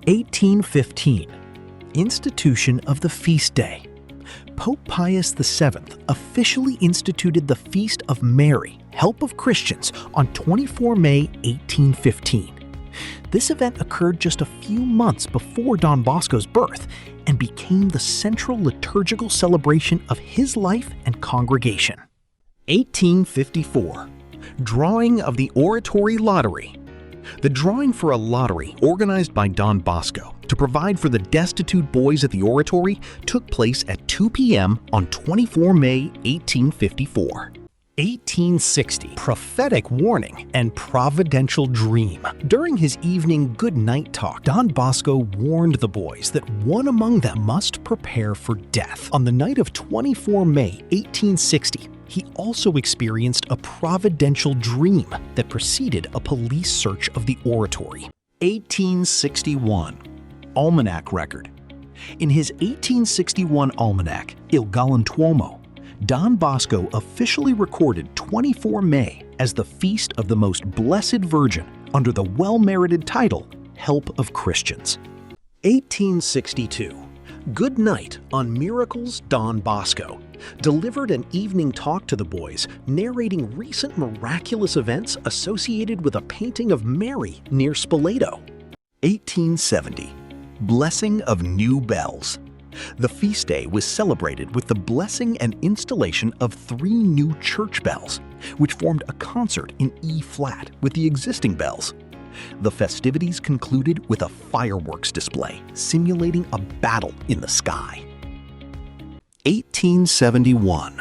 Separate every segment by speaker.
Speaker 1: 1815. Institution of the feast day. Pope Pius VII officially instituted the Feast of Mary, Help of Christians, on 24 May 1815. This event occurred just a few months before Don Bosco's birth and became the central liturgical celebration of his life and congregation. 1854. Drawing of the Oratory Lottery. The drawing for a lottery organized by Don Bosco to provide for the destitute boys at the Oratory took place at 2 p.m. on 24 May 1854. 1860. Prophetic warning and providential dream. During his evening good night talk, Don Bosco warned the boys that one among them must prepare for death. On the night of 24 May 1860, he also experienced a providential dream that preceded a police search of the Oratory. 1861. Almanac record. In his 1861 almanac, Il Galantuomo, Don Bosco officially recorded 24 May as the feast of the Most Blessed Virgin under the well-merited title, Help of Christians. 1862. Good Night on Miracles, Don Bosco delivered an evening talk to the boys narrating recent miraculous events associated with a painting of Mary near Spoleto. 1870. Blessing of New Bells. The feast day was celebrated with the blessing and installation of 3 new church bells, which formed a concert in E-flat with the existing bells. The festivities concluded with a fireworks display simulating a battle in the sky. 1871.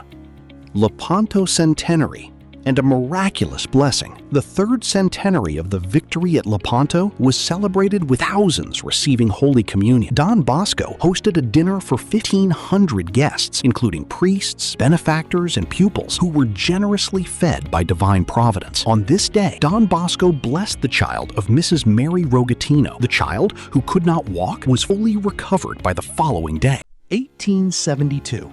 Speaker 1: Lepanto Centenary and a miraculous blessing. The 3rd centenary of the victory at Lepanto was celebrated with thousands receiving Holy Communion. Don Bosco hosted a dinner for 1,500 guests, including priests, benefactors, and pupils, who were generously fed by divine providence. On this day, Don Bosco blessed the child of Mrs. Mary Rogatino. The child, who could not walk, was fully recovered by the following day. 1872.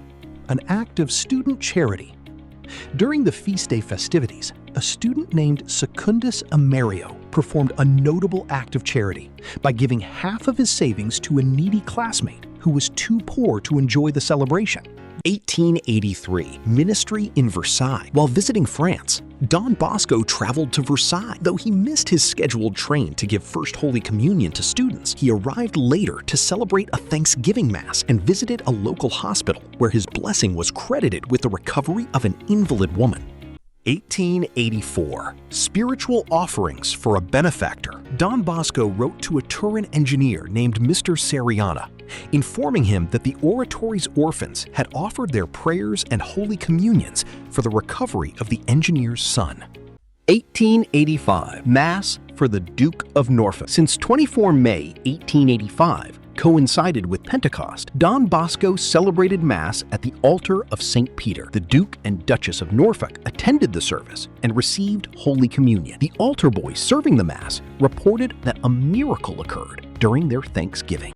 Speaker 1: An act of student charity. During the feast day festivities, a student named Secundus Amerio performed a notable act of charity by giving half of his savings to a needy classmate who was too poor to enjoy the celebration. 1883. Ministry in Versailles. While visiting France, Don Bosco traveled to Versailles. Though he missed his scheduled train to give First Holy Communion to students, he arrived later to celebrate a Thanksgiving Mass and visited a local hospital where his blessing was credited with the recovery of an invalid woman. 1884. Spiritual offerings for a benefactor. Don Bosco wrote to a Turin engineer named Mr. Seriana, informing him that the Oratory's orphans had offered their prayers and Holy Communions for the recovery of the engineer's son. 1885. Mass for the Duke of Norfolk. Since 24 May 1885 coincided with Pentecost, Don Bosco celebrated Mass at the altar of St. Peter. The Duke and Duchess of Norfolk attended the service and received Holy Communion. The altar boys serving the Mass reported that a miracle occurred during their Thanksgiving.